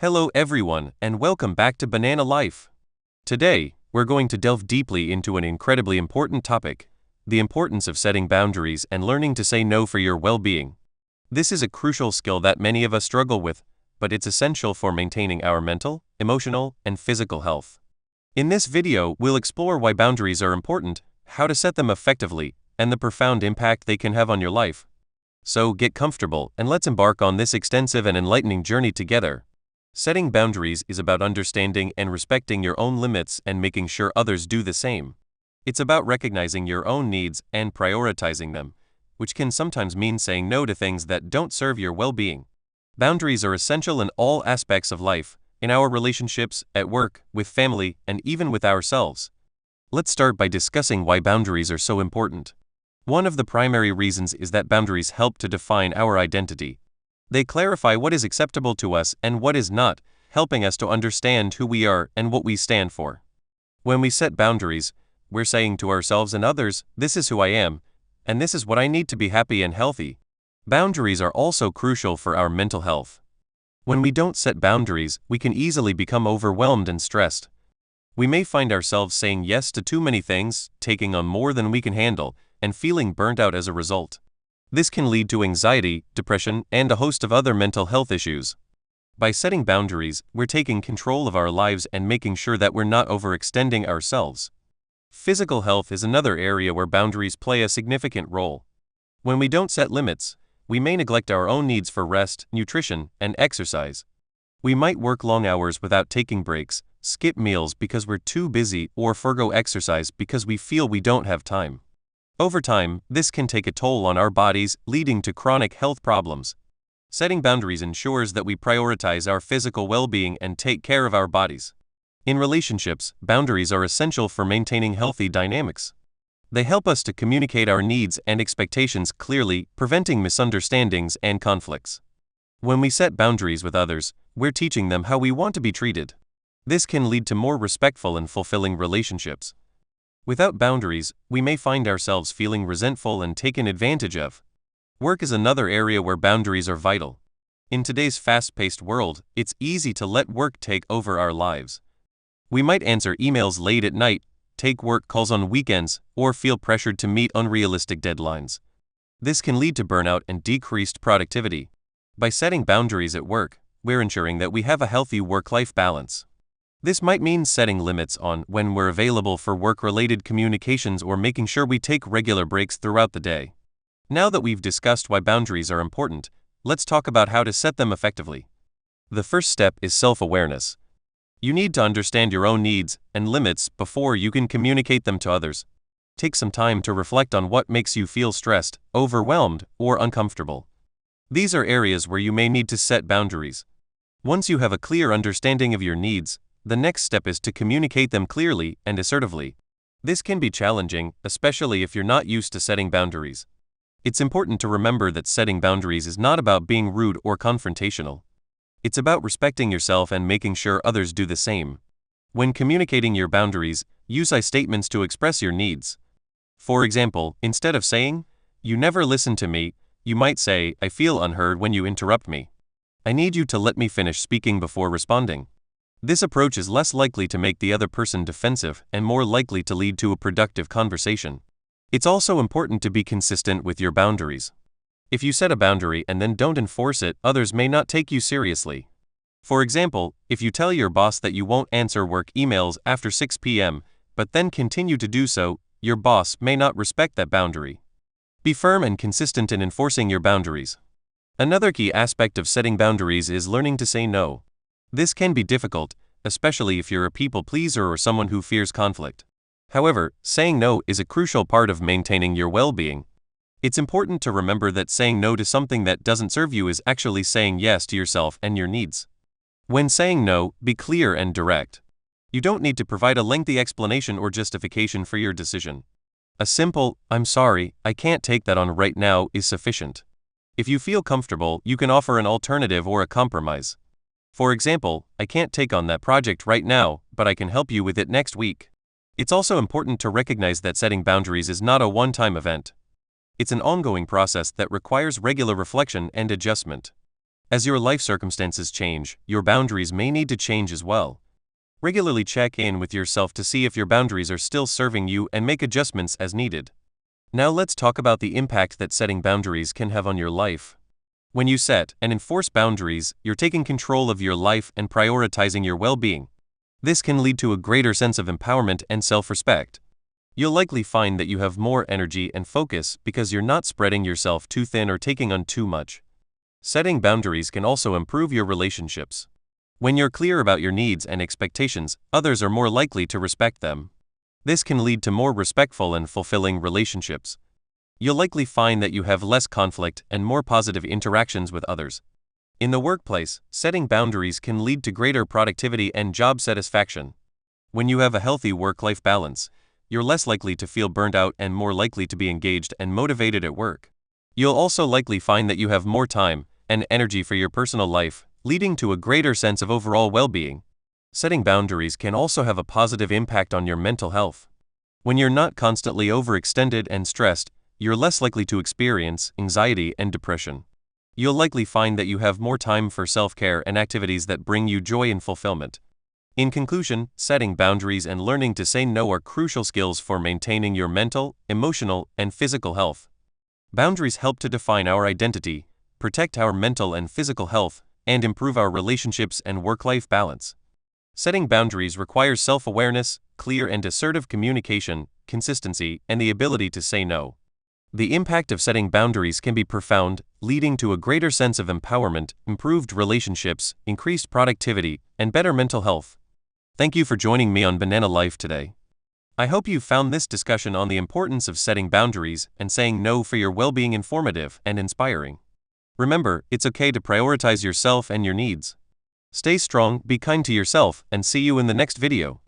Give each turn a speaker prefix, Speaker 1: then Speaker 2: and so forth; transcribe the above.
Speaker 1: Hello everyone, and welcome back to Banana Life. Today, we're going to delve deeply into an incredibly important topic: the importance of setting boundaries and learning to say no for your well-being. This is a crucial skill that many of us struggle with, but it's essential for maintaining our mental, emotional, and physical health. In this video, we'll explore why boundaries are important, how to set them effectively, and the profound impact they can have on your life. So get comfortable and let's embark on this extensive and enlightening journey together. Setting boundaries is about understanding and respecting your own limits and making sure others do the same. It's about recognizing your own needs and prioritizing them, which can sometimes mean saying no to things that don't serve your well-being. Boundaries are essential in all aspects of life, in our relationships, at work, with family, and even with ourselves. Let's start by discussing why boundaries are so important. One of the primary reasons is that boundaries help to define our identity. They clarify what is acceptable to us and what is not, helping us to understand who we are and what we stand for. When we set boundaries, we're saying to ourselves and others, "This is who I am, and this is what I need to be happy and healthy." Boundaries are also crucial for our mental health. When we don't set boundaries, we can easily become overwhelmed and stressed. We may find ourselves saying yes to too many things, taking on more than we can handle, and feeling burnt out as a result. This can lead to anxiety, depression, and a host of other mental health issues. By setting boundaries, we're taking control of our lives and making sure that we're not overextending ourselves. Physical health is another area where boundaries play a significant role. When we don't set limits, we may neglect our own needs for rest, nutrition, and exercise. We might work long hours without taking breaks, skip meals because we're too busy, or forgo exercise because we feel we don't have time. Over time, this can take a toll on our bodies, leading to chronic health problems. Setting boundaries ensures that we prioritize our physical well-being and take care of our bodies. In relationships, boundaries are essential for maintaining healthy dynamics. They help us to communicate our needs and expectations clearly, preventing misunderstandings and conflicts. When we set boundaries with others, we're teaching them how we want to be treated. This can lead to more respectful and fulfilling relationships. Without boundaries, we may find ourselves feeling resentful and taken advantage of. Work is another area where boundaries are vital. In today's fast-paced world, it's easy to let work take over our lives. We might answer emails late at night, take work calls on weekends, or feel pressured to meet unrealistic deadlines. This can lead to burnout and decreased productivity. By setting boundaries at work, we're ensuring that we have a healthy work-life balance. This might mean setting limits on when we're available for work-related communications or making sure we take regular breaks throughout the day. Now that we've discussed why boundaries are important, let's talk about how to set them effectively. The first step is self-awareness. You need to understand your own needs and limits before you can communicate them to others. Take some time to reflect on what makes you feel stressed, overwhelmed, or uncomfortable. These are areas where you may need to set boundaries. Once you have a clear understanding of your needs, the next step is to communicate them clearly and assertively. This can be challenging, especially if you're not used to setting boundaries. It's important to remember that setting boundaries is not about being rude or confrontational. It's about respecting yourself and making sure others do the same. When communicating your boundaries, use I statements to express your needs. For example, instead of saying, "You never listen to me," you might say, "I feel unheard when you interrupt me. I need you to let me finish speaking before responding." This approach is less likely to make the other person defensive and more likely to lead to a productive conversation. It's also important to be consistent with your boundaries. If you set a boundary and then don't enforce it, others may not take you seriously. For example, if you tell your boss that you won't answer work emails after 6 p.m., but then continue to do so, your boss may not respect that boundary. Be firm and consistent in enforcing your boundaries. Another key aspect of setting boundaries is learning to say no. This can be difficult, especially if you're a people pleaser or someone who fears conflict. However, saying no is a crucial part of maintaining your well-being. It's important to remember that saying no to something that doesn't serve you is actually saying yes to yourself and your needs. When saying no, be clear and direct. You don't need to provide a lengthy explanation or justification for your decision. A simple, "I'm sorry, I can't take that on right now," is sufficient. If you feel comfortable, you can offer an alternative or a compromise. For example, "I can't take on that project right now, but I can help you with it next week." It's also important to recognize that setting boundaries is not a one-time event. It's an ongoing process that requires regular reflection and adjustment. As your life circumstances change, your boundaries may need to change as well. Regularly check in with yourself to see if your boundaries are still serving you and make adjustments as needed. Now let's talk about the impact that setting boundaries can have on your life. When you set and enforce boundaries, you're taking control of your life and prioritizing your well-being. This can lead to a greater sense of empowerment and self-respect. You'll likely find that you have more energy and focus because you're not spreading yourself too thin or taking on too much. Setting boundaries can also improve your relationships. When you're clear about your needs and expectations, others are more likely to respect them. This can lead to more respectful and fulfilling relationships. You'll likely find that you have less conflict and more positive interactions with others. In the workplace, setting boundaries can lead to greater productivity and job satisfaction. When you have a healthy work-life balance, you're less likely to feel burnt out and more likely to be engaged and motivated at work. You'll also likely find that you have more time and energy for your personal life, leading to a greater sense of overall well-being. Setting boundaries can also have a positive impact on your mental health. When you're not constantly overextended and stressed, you're less likely to experience anxiety and depression. You'll likely find that you have more time for self-care and activities that bring you joy and fulfillment. In conclusion, setting boundaries and learning to say no are crucial skills for maintaining your mental, emotional, and physical health. Boundaries help to define our identity, protect our mental and physical health, and improve our relationships and work-life balance. Setting boundaries requires self-awareness, clear and assertive communication, consistency, and the ability to say no. The impact of setting boundaries can be profound, leading to a greater sense of empowerment, improved relationships, increased productivity, and better mental health. Thank you for joining me on Banana Life today. I hope you found this discussion on the importance of setting boundaries and saying no for your well-being informative and inspiring. Remember, it's okay to prioritize yourself and your needs. Stay strong, be kind to yourself, and see you in the next video.